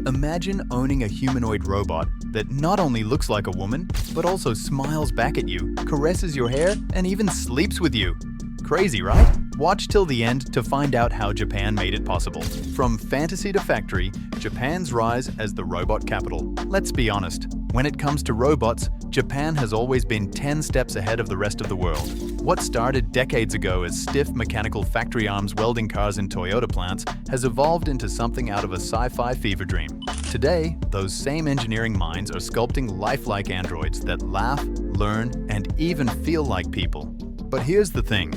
Imagine owning a humanoid robot that not only looks like a woman, but also smiles back at you, caresses your hair, and even sleeps with you. Crazy, right? Watch till the end to find out how Japan made it possible. From fantasy to factory, Japan's rise as the robot capital. Let's be honest, when it comes to robots, Japan has always been 10 steps ahead of the rest of the world. What started decades ago as stiff mechanical factory arms welding cars in Toyota plants has evolved into something out of a sci-fi fever dream. Today, those same engineering minds are sculpting lifelike androids that laugh, learn, and even feel like people. But here's the thing.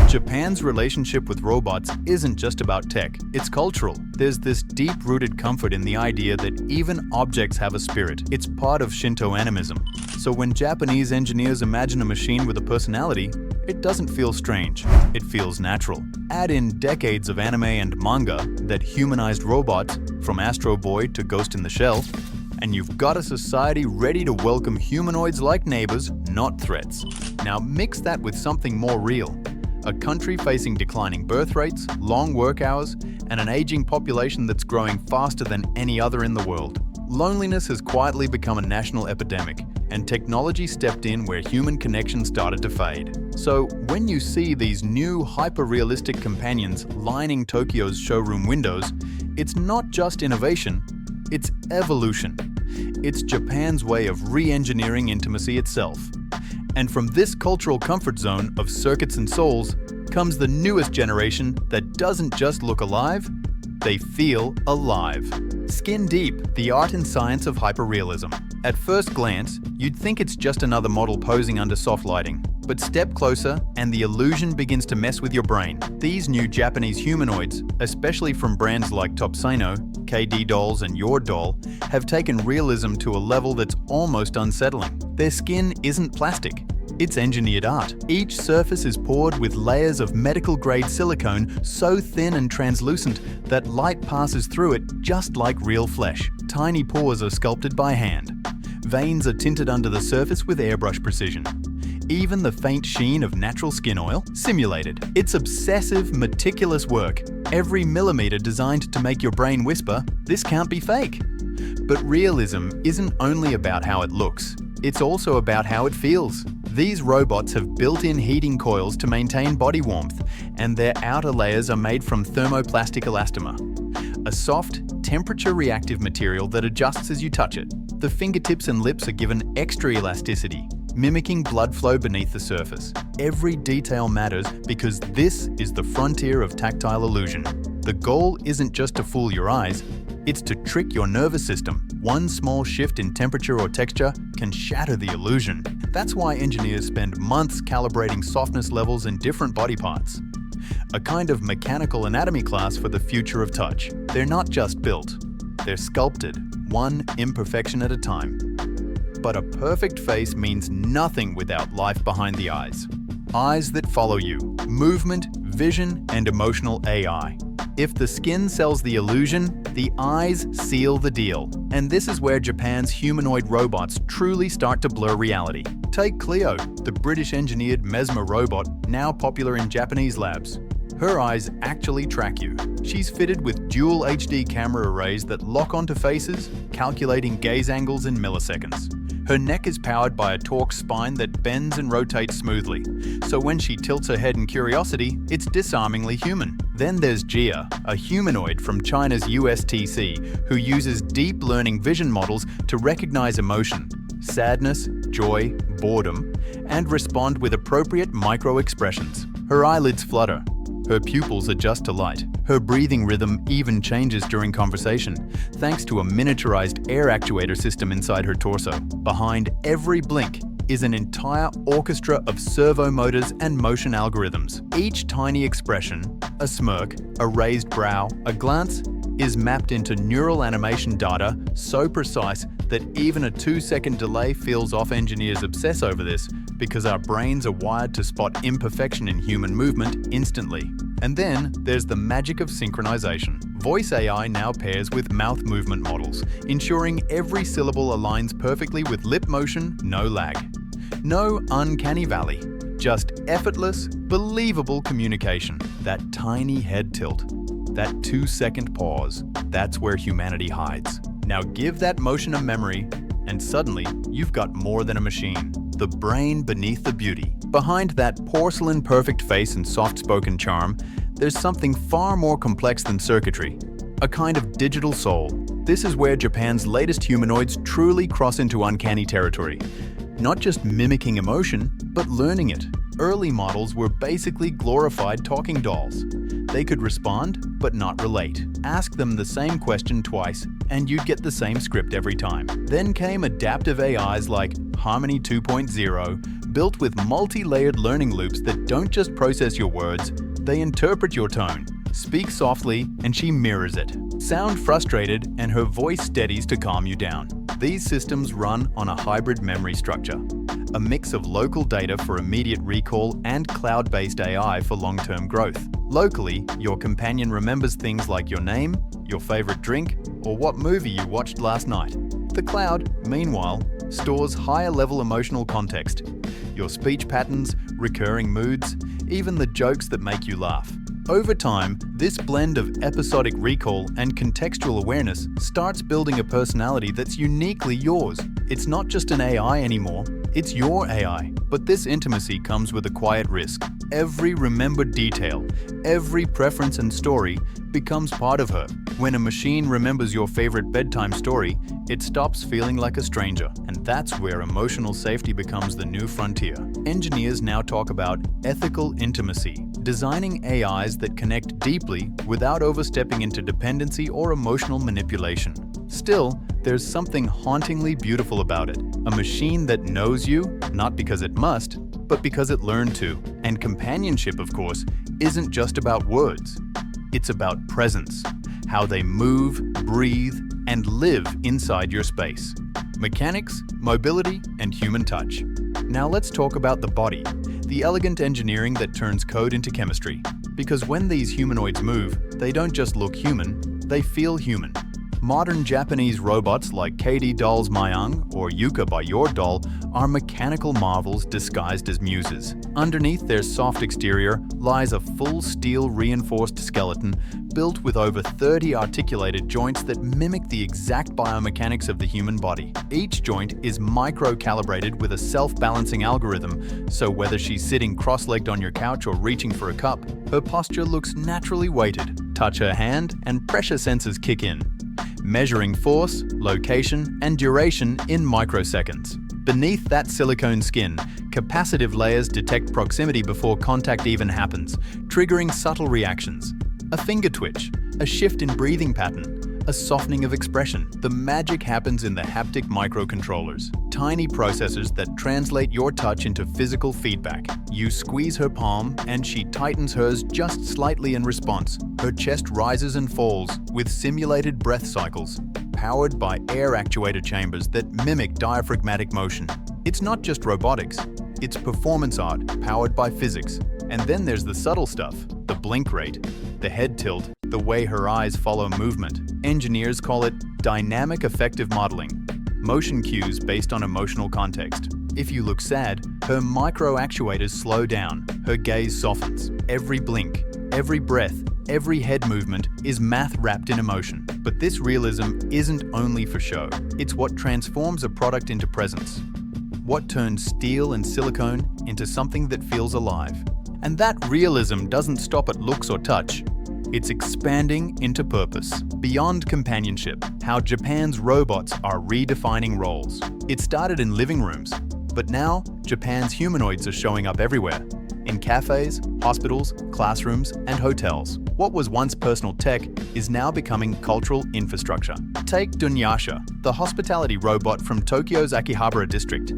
Japan's relationship with robots isn't just about tech, it's cultural. There's this deep-rooted comfort in the idea that even objects have a spirit. It's part of Shinto animism. So when Japanese engineers imagine a machine with a personality, it doesn't feel strange, it feels natural. Add in decades of anime and manga that humanized robots, from Astro Boy to Ghost in the Shell, and you've got a society ready to welcome humanoids like neighbors, not threats. Now mix that with something more real. A country facing declining birth rates, long work hours, and an aging population that's growing faster than any other in the world. Loneliness has quietly become a national epidemic, and technology stepped in where human connection started to fade. So when you see these new hyper-realistic companions lining Tokyo's showroom windows, it's not just innovation, it's evolution. It's Japan's way of re-engineering intimacy itself. And from this cultural comfort zone of circuits and souls comes the newest generation that doesn't just look alive, they feel alive. Skin Deep, the art and science of hyperrealism. At first glance, you'd think it's just another model posing under soft lighting. But step closer and the illusion begins to mess with your brain. These new Japanese humanoids, especially from brands like Topsino, KD Dolls and Your Doll, have taken realism to a level that's almost unsettling. Their skin isn't plastic. It's engineered art. Each surface is poured with layers of medical-grade silicone so thin and translucent that light passes through it just like real flesh. Tiny pores are sculpted by hand. Veins are tinted under the surface with airbrush precision. Even the faint sheen of natural skin oil, simulated. It's obsessive, meticulous work. Every millimeter designed to make your brain whisper, "This can't be fake." But realism isn't only about how it looks. It's also about how it feels. These robots have built-in heating coils to maintain body warmth, and their outer layers are made from thermoplastic elastomer, a soft, temperature-reactive material that adjusts as you touch it. The fingertips and lips are given extra elasticity, mimicking blood flow beneath the surface. Every detail matters because this is the frontier of tactile illusion. The goal isn't just to fool your eyes, it's to trick your nervous system. One small shift in temperature or texture can shatter the illusion. That's why engineers spend months calibrating softness levels in different body parts. A kind of mechanical anatomy class for the future of touch. They're not just built, they're sculpted, one imperfection at a time. But a perfect face means nothing without life behind the eyes. Eyes that follow you, movement, vision, and emotional AI. If the skin sells the illusion, the eyes seal the deal. And this is where Japan's humanoid robots truly start to blur reality. Take Clio, the British-engineered Mesmer robot now popular in Japanese labs. Her eyes actually track you. She's fitted with dual HD camera arrays that lock onto faces, calculating gaze angles in milliseconds. Her neck is powered by a torque spine that bends and rotates smoothly, so when she tilts her head in curiosity, it's disarmingly human. Then there's Jia, a humanoid from China's USTC, who uses deep learning vision models to recognize emotion, sadness, joy, boredom, and respond with appropriate micro-expressions. Her eyelids flutter. Her pupils adjust to light. Her breathing rhythm even changes during conversation, thanks to a miniaturized air actuator system inside her torso. Behind every blink is an entire orchestra of servo motors and motion algorithms. Each tiny expression, a smirk, a raised brow, a glance, is mapped into neural animation data so precise that even a 2-second delay feels off. Engineers obsess over this because our brains are wired to spot imperfection in human movement instantly. And then there's the magic of synchronization. Voice AI now pairs with mouth movement models, ensuring every syllable aligns perfectly with lip motion, no lag. No uncanny valley, just effortless, believable communication. That tiny head tilt, that 2-second pause, That's where humanity hides. Now give that motion a memory, and suddenly you've got more than a machine. The brain beneath the beauty. Behind that porcelain-perfect face and soft-spoken charm, there's something far more complex than circuitry. A kind of digital soul. This is where Japan's latest humanoids truly cross into uncanny territory. Not just mimicking emotion, but learning it. Early models were basically glorified talking dolls. They could respond, but not relate. Ask them the same question twice, and you'd get the same script every time. Then came adaptive AIs like Harmony 2.0, built with multi-layered learning loops that don't just process your words, they interpret your tone. Speak softly, and she mirrors it. Sound frustrated, and her voice steadies to calm you down. These systems run on a hybrid memory structure, a mix of local data for immediate recall and cloud-based AI for long-term growth. Locally, your companion remembers things like your name, your favorite drink, or what movie you watched last night. The cloud, meanwhile, stores higher-level emotional context, your speech patterns, recurring moods, even the jokes that make you laugh. Over time, this blend of episodic recall and contextual awareness starts building a personality that's uniquely yours. It's not just an AI anymore, it's your AI. But this intimacy comes with a quiet risk. Every remembered detail, every preference and story becomes part of her. When a machine remembers your favorite bedtime story, it stops feeling like a stranger. And that's where emotional safety becomes the new frontier. Engineers now talk about ethical intimacy, designing AIs that connect deeply without overstepping into dependency or emotional manipulation. Still, there's something hauntingly beautiful about it. A machine that knows you, not because it must, but because it learned to. And companionship, of course, isn't just about words. It's about presence, how they move, breathe, and live inside your space. Mechanics, mobility, and human touch. Now let's talk about the body, the elegant engineering that turns code into chemistry. Because when these humanoids move, they don't just look human, they feel human. Modern Japanese robots like KD Doll's Mayang or Yuka by Your Doll are mechanical marvels disguised as muses. Underneath their soft exterior lies a full steel reinforced skeleton built with over 30 articulated joints that mimic the exact biomechanics of the human body. Each joint is micro-calibrated with a self-balancing algorithm, so whether she's sitting cross-legged on your couch or reaching for a cup, her posture looks naturally weighted. Touch her hand and pressure sensors kick in, measuring force, location, and duration in microseconds. Beneath that silicone skin, capacitive layers detect proximity before contact even happens, triggering subtle reactions. A finger twitch, a shift in breathing pattern, a softening of expression. The magic happens in the haptic microcontrollers, tiny processors that translate your touch into physical feedback. You squeeze her palm, and she tightens hers just slightly in response. Her chest rises and falls with simulated breath cycles, powered by air-actuated chambers that mimic diaphragmatic motion. It's not just robotics, it's performance art powered by physics. And then there's the subtle stuff, the blink rate, the head tilt, the way her eyes follow movement. Engineers call it dynamic affective modeling, motion cues based on emotional context. If you look sad, her micro-actuators slow down, her gaze softens. Every blink, every breath, every head movement is math wrapped in emotion. But this realism isn't only for show. It's what transforms a product into presence. What turns steel and silicone into something that feels alive. And that realism doesn't stop at looks or touch. It's expanding into purpose. Beyond companionship, how Japan's robots are redefining roles. It started in living rooms, but now Japan's humanoids are showing up everywhere. In cafes, hospitals, classrooms, and hotels. What was once personal tech is now becoming cultural infrastructure. Take Dunyasha, the hospitality robot from Tokyo's Akihabara district.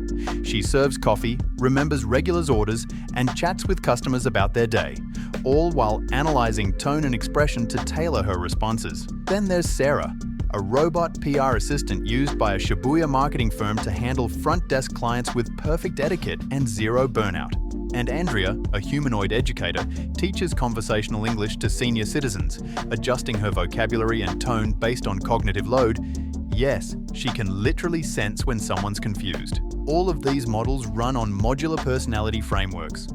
She serves coffee, remembers regulars' orders, and chats with customers about their day, all while analyzing tone and expression to tailor her responses. Then there's Sarah, a robot PR assistant used by a Shibuya marketing firm to handle front desk clients with perfect etiquette and zero burnout. And Andrea, a humanoid educator, teaches conversational English to senior citizens, adjusting her vocabulary and tone based on cognitive load. Yes, she can literally sense when someone's confused. All of these models run on modular personality frameworks.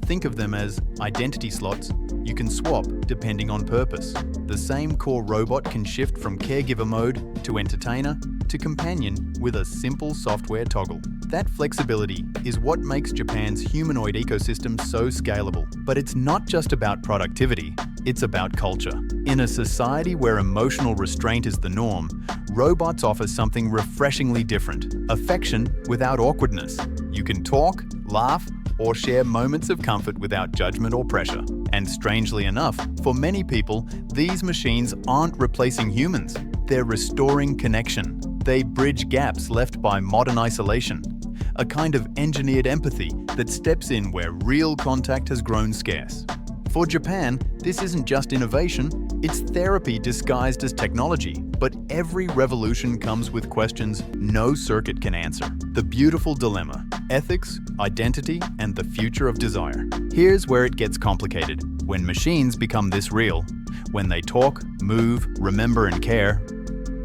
Think of them as identity slots you can swap depending on purpose. The same core robot can shift from caregiver mode to entertainer to companion with a simple software toggle. That flexibility is what makes Japan's humanoid ecosystem so scalable. But it's not just about productivity, it's about culture. In a society where emotional restraint is the norm, robots offer something refreshingly different: affection without awkwardness. You can talk, laugh, or share moments of comfort without judgment or pressure. And strangely enough, for many people, these machines aren't replacing humans. They're restoring connection. They bridge gaps left by modern isolation, a kind of engineered empathy that steps in where real contact has grown scarce. For Japan, this isn't just innovation, it's therapy disguised as technology. But every revolution comes with questions no circuit can answer. The beautiful dilemma: ethics, identity, and the future of desire. Here's where it gets complicated. When machines become this real, when they talk, move, remember, and care,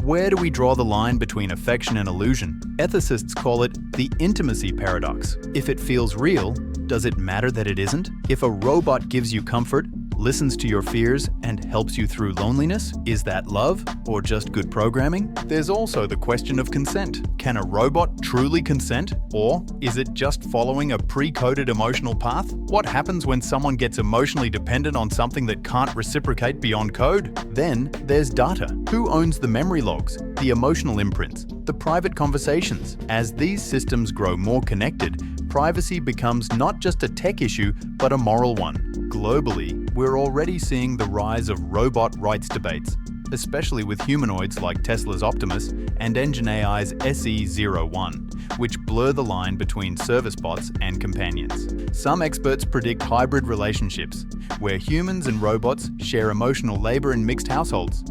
where do we draw the line between affection and illusion? Ethicists call it the intimacy paradox. If it feels real, does it matter that it isn't? If a robot gives you comfort, listens to your fears, and helps you through loneliness, is that love or just good programming? There's also the question of consent. Can a robot truly consent, or is it just following a pre-coded emotional path? What happens when someone gets emotionally dependent on something that can't reciprocate beyond code? Then there's data. Who owns the memory logs, the emotional imprints, the private conversations? As these systems grow more connected, privacy becomes not just a tech issue, but a moral one. Globally, we're already seeing the rise of robot rights debates, especially with humanoids like Tesla's Optimus and Engine AI's SE01, which blur the line between service bots and companions. Some experts predict hybrid relationships, where humans and robots share emotional labor in mixed households.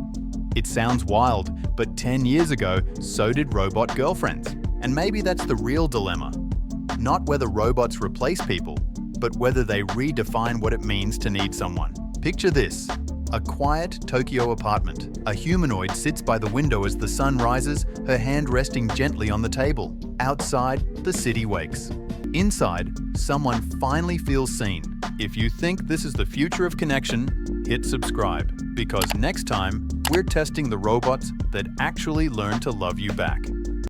It sounds wild, but 10 years ago, so did robot girlfriends. And maybe that's the real dilemma. Not whether robots replace people, but whether they redefine what it means to need someone. Picture this: a quiet Tokyo apartment. A humanoid sits by the window as the sun rises, her hand resting gently on the table. Outside, the city wakes. Inside, someone finally feels seen. If you think this is the future of connection, hit subscribe, because next time, we're testing the robots that actually learn to love you back.